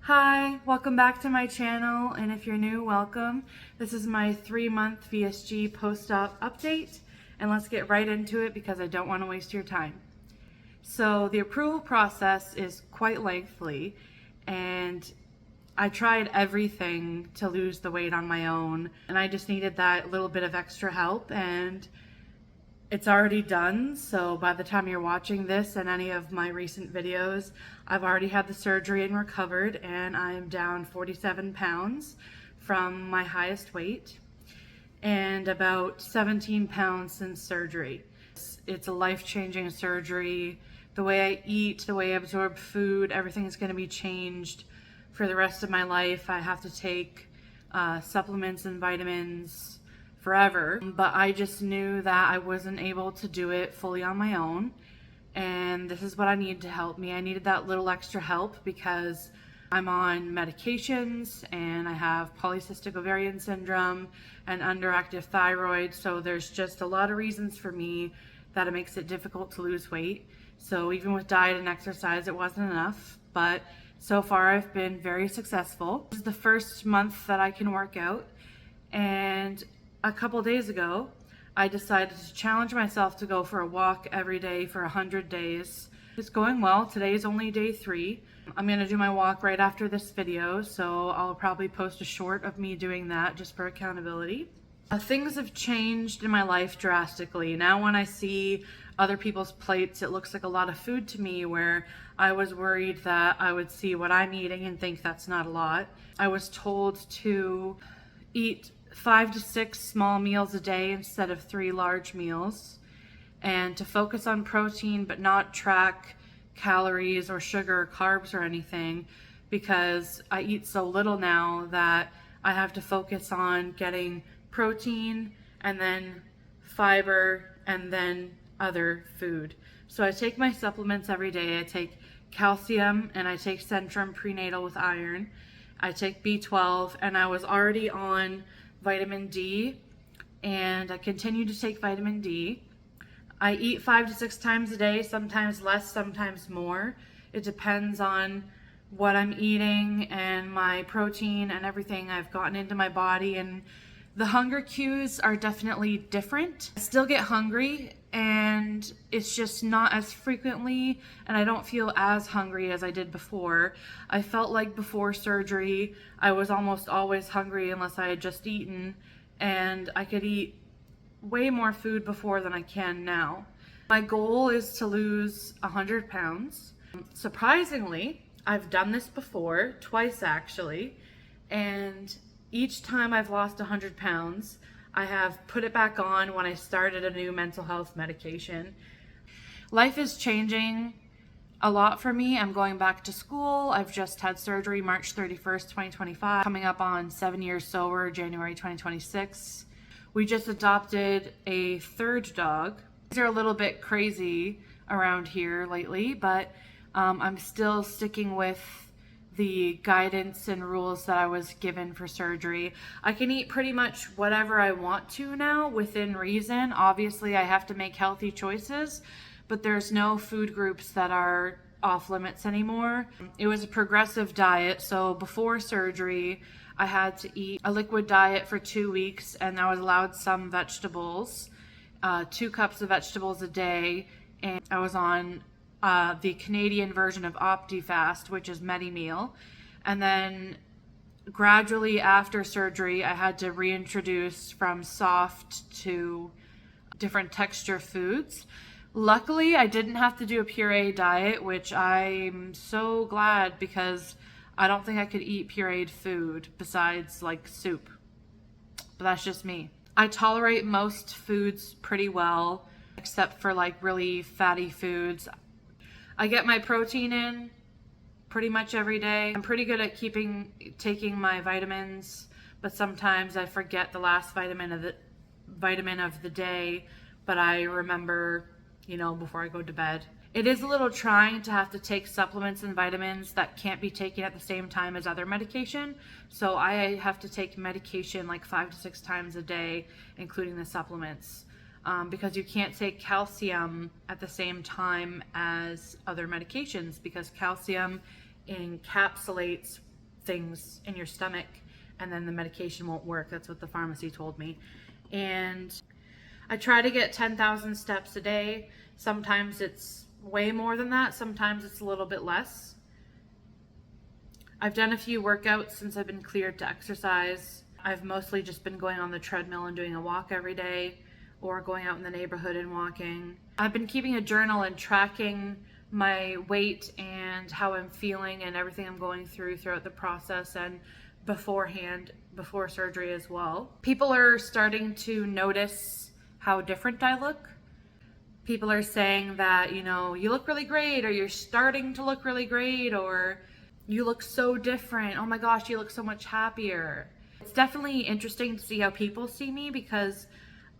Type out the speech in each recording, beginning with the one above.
Hi, welcome back to my channel, and if you're new, welcome. This is my 3-month VSG post-op update, and let's get right into it because I don't want to waste your time. So the approval process is quite lengthy, and I tried everything to lose the weight on my own, and I just needed that little bit of extra help, and it's already done. So by the time you're watching this and any of my recent videos, I've already had the surgery and recovered, and I'm down 47 pounds from my highest weight and about 17 pounds since surgery. It's a life-changing surgery. The way I eat, the way I absorb food, everything is going to be changed for the rest of my life. I have to take supplements and vitamins forever, but I just knew that I wasn't able to do it fully on my own, and this is what I needed to help me. I needed that little extra help because I'm on medications and I have polycystic ovarian syndrome and underactive thyroid, so there's just a lot of reasons for me that it makes it difficult to lose weight. So even with diet and exercise, it wasn't enough, but so far I've been very successful. This is the first month that I can work out, and a couple days ago, I decided to challenge myself to go for a walk every day for 100 days. It's going well. Today is only day 3. I'm going to do my walk right after this video, so I'll probably post a short of me doing that just for accountability. Things have changed in my life drastically. Now when I see other people's plates, it looks like a lot of food to me, where I was worried that I would see what I'm eating and think that's not a lot. I was told to eat 5 to 6 small meals a day instead of 3 large meals, and to focus on protein but not track calories or sugar or carbs or anything, because I eat so little now that I have to focus on getting protein and then fiber and then other food. So I take my supplements every day. I take calcium and I take Centrum prenatal with iron. I take B12, and I was already on vitamin D, and I continue to take vitamin D. I eat 5 to 6 times a day, sometimes less, sometimes more. It depends on what I'm eating and my protein and everything I've gotten into my body, and the hunger cues are definitely different. I still get hungry, and it's just not as frequently, and I don't feel as hungry as I did before. I felt like before surgery I was almost always hungry unless I had just eaten, and I could eat way more food before than I can now. My goal is to lose 100 pounds. Surprisingly, I've done this before, twice actually, and each time I've lost 100 pounds, I have put it back on when I started a new mental health medication. Life is changing a lot for me. I'm going back to school. I've just had surgery March 31st, 2025. Coming up on 7 years sober, January 2026. We just adopted a 3rd dog. These are a little bit crazy around here lately, but I'm still sticking with the guidance and rules that I was given for surgery. I can eat pretty much whatever I want to now within reason. Obviously, I have to make healthy choices, but there's no food groups that are off limits anymore. It was a progressive diet, so before surgery, I had to eat a liquid diet for 2 weeks, and I was allowed some vegetables, 2 cups of vegetables a day, and I was on the Canadian version of OptiFast, which is MediMeal. And then gradually after surgery, I had to reintroduce from soft to different texture foods. Luckily, I didn't have to do a puree diet, which I'm so glad, because I don't think I could eat pureed food besides like soup. But that's just me. I tolerate most foods pretty well, except for like really fatty foods. I get my protein in pretty much every day. I'm pretty good at taking my vitamins, but sometimes I forget the last vitamin of the day, but I remember, before I go to bed. It is a little trying to have to take supplements and vitamins that can't be taken at the same time as other medication. So I have to take medication like 5 to 6 times a day, including the supplements. Because you can't take calcium at the same time as other medications, because calcium encapsulates things in your stomach and then the medication won't work. That's what the pharmacy told me. And I try to get 10,000 steps a day. Sometimes it's way more than that. Sometimes it's a little bit less. I've done a few workouts since I've been cleared to exercise. I've mostly just been going on the treadmill and doing a walk every day, or going out in the neighborhood and walking. I've been keeping a journal and tracking my weight and how I'm feeling and everything I'm going through throughout the process and beforehand, before surgery as well. People are starting to notice how different I look. People are saying that, you know, you look really great, or you're starting to look really great, or you look so different. Oh my gosh, you look so much happier. It's definitely interesting to see how people see me, because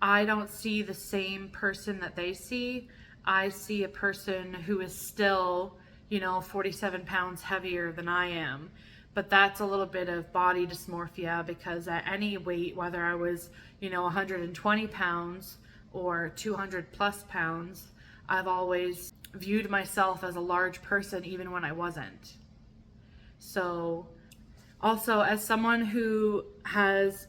I don't see the same person that they see. I see a person who is still, 47 pounds heavier than I am. But that's a little bit of body dysmorphia, because at any weight, whether I was, 120 pounds or 200 plus pounds, I've always viewed myself as a large person even when I wasn't. So also, as someone who has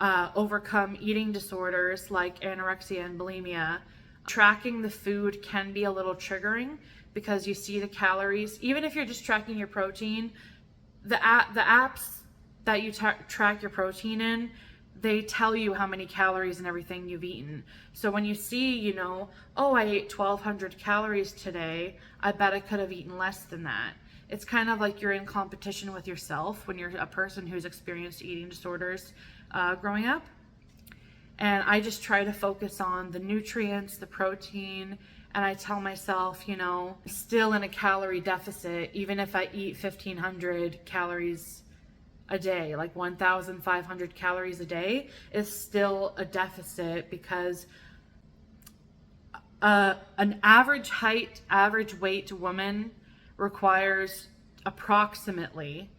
overcome eating disorders like anorexia and bulimia, tracking the food can be a little triggering, because you see the calories. Even if you're just tracking your protein, the apps that you track your protein in, they tell you how many calories and everything you've eaten. So when you see, oh, I ate 1,200 calories today, I bet I could have eaten less than that. It's kind of like you're in competition with yourself when you're a person who's experienced eating disorders growing up. And I just try to focus on the nutrients, the protein, and I tell myself, still in a calorie deficit, even if I eat 1,500 calories a day, like 1,500 calories a day, is still a deficit, because an average height, average weight woman requires approximately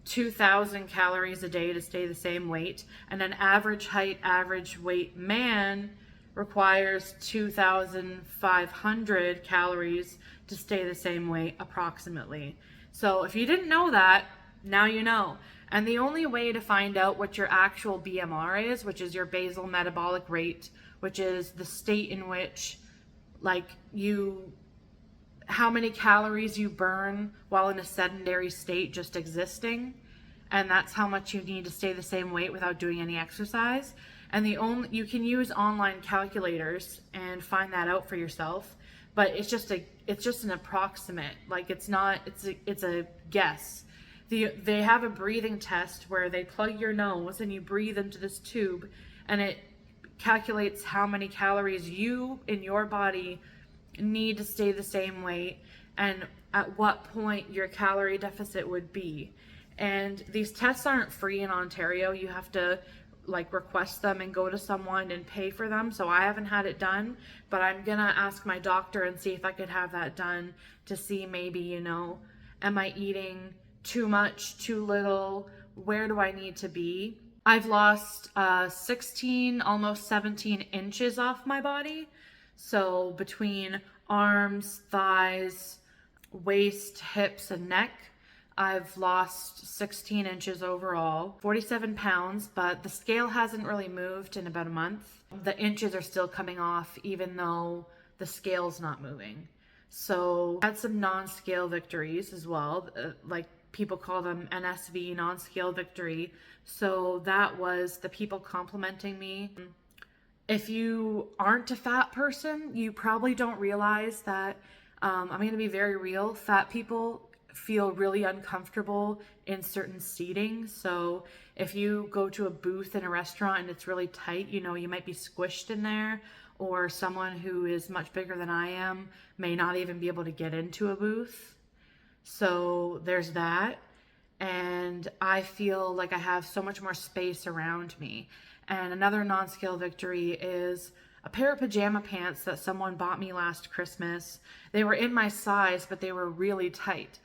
2,000 calories a day to stay the same weight, and an average height, average weight man requires 2,500 calories to stay the same weight approximately. So if you didn't know that, now you know. And the only way to find out what your actual BMR is, which is your basal metabolic rate, which is the state in which how many calories you burn while in a sedentary state just existing, and that's how much you need to stay the same weight without doing any exercise. And you can use online calculators and find that out for yourself, but it's just an approximate. It's a guess. They have a breathing test where they plug your nose and you breathe into this tube, and it calculates how many calories you in your body need to stay the same weight, and at what point your calorie deficit would be. And these tests aren't free in Ontario. You have to request them and go to someone and pay for them. So I haven't had it done, but I'm gonna ask my doctor and see if I could have that done, to see maybe, am I eating too much, too little? Where do I need to be? I've lost 16, almost 17 inches off my body. So between arms, thighs, waist, hips, and neck, I've lost 16 inches overall, 47 pounds, but the scale hasn't really moved in about a month. The inches are still coming off even though the scale's not moving. So I had some non-scale victories as well, people call them NSV, non-scale victory. So that was the people complimenting me. If you aren't a fat person, you probably don't realize that, I'm going to be very real, fat people feel really uncomfortable in certain seating. So if you go to a booth in a restaurant and it's really tight, you might be squished in there, or someone who is much bigger than I am may not even be able to get into a booth. So there's that. And I feel like I have so much more space around me. And another non-scale victory is a pair of pajama pants that someone bought me last Christmas. They were in my size, but they were really tight.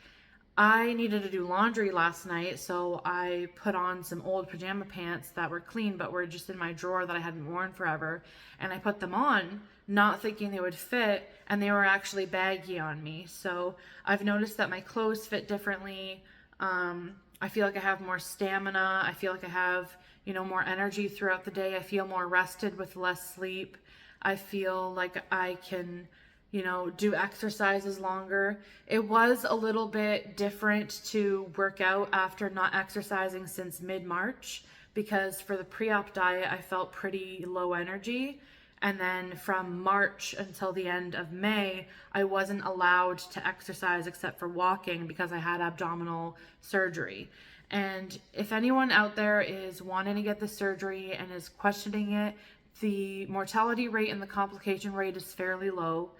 I needed to do laundry last night, so I put on some old pajama pants that were clean but were just in my drawer that I hadn't worn forever. And I put them on, not thinking they would fit, and they were actually baggy on me. So I've noticed that my clothes fit differently. I feel like I have more stamina. I feel like I have, more energy throughout the day. I feel more rested with less sleep. I feel like I can, do exercises longer. It was a little bit different to work out after not exercising since mid-March, because for the pre-op diet, I felt pretty low energy. And then from March until the end of May, I wasn't allowed to exercise except for walking because I had abdominal surgery. And if anyone out there is wanting to get the surgery and is questioning it, the mortality rate and the complication rate is fairly low.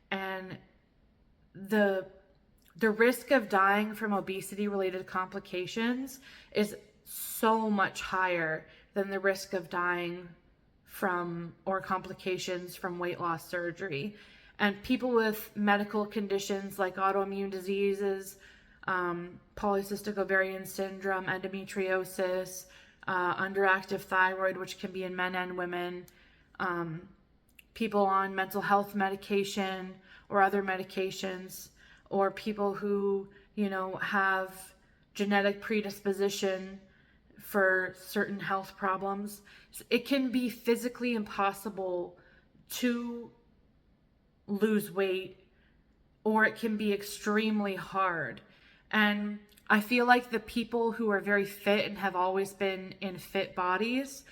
And the risk of dying from obesity related complications is so much higher than the risk of dying from or complications from weight loss surgery. And people with medical conditions like autoimmune diseases, polycystic ovarian syndrome, endometriosis, underactive thyroid, which can be in men and women, people on mental health medication or other medications, or people who, have genetic predisposition for certain health problems. It can be physically impossible to lose weight, or it can be extremely hard. And I feel like the people who are very fit and have always been in fit bodies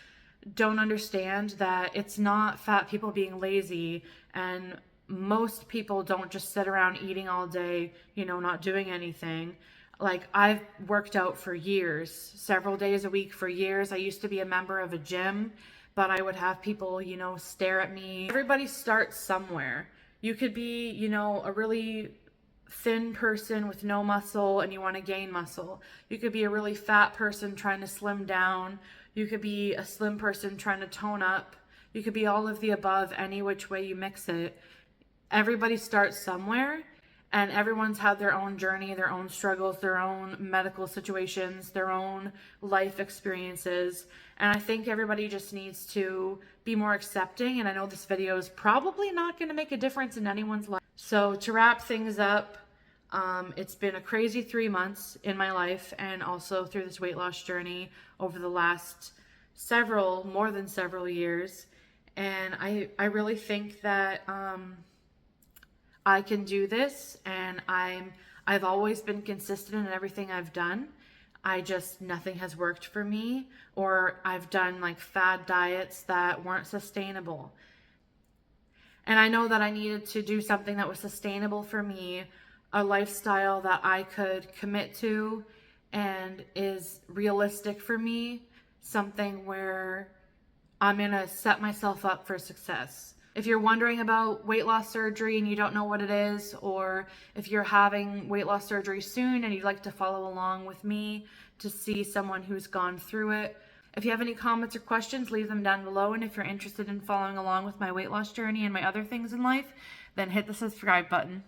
don't understand that it's not fat people being lazy, and most people don't just sit around eating all day, not doing anything. Like, I've worked out for years, several days a week for years. I used to be a member of a gym, but I would have people, stare at me. Everybody starts somewhere. You could be, a really thin person with no muscle and you want to gain muscle. You could be a really fat person trying to slim down. You could be a slim person trying to tone up. You could be all of the above, any which way you mix it. Everybody starts somewhere, and everyone's had their own journey, their own struggles, their own medical situations, their own life experiences. And I think everybody just needs to be more accepting. And I know this video is probably not going to make a difference in anyone's life. So to wrap things up, it's been a crazy 3 months in my life, and also through this weight loss journey over the last more than several years. And I really think that I can do this, and I've always been consistent in everything I've done. Nothing has worked for me, or I've done like fad diets that weren't sustainable. And I know that I needed to do something that was sustainable for me, a lifestyle that I could commit to and is realistic for me, something where I'm gonna set myself up for success. If you're wondering about weight loss surgery and you don't know what it is, or if you're having weight loss surgery soon and you'd like to follow along with me to see someone who's gone through it, if you have any comments or questions, leave them down below. And if you're interested in following along with my weight loss journey and my other things in life, then hit the subscribe button.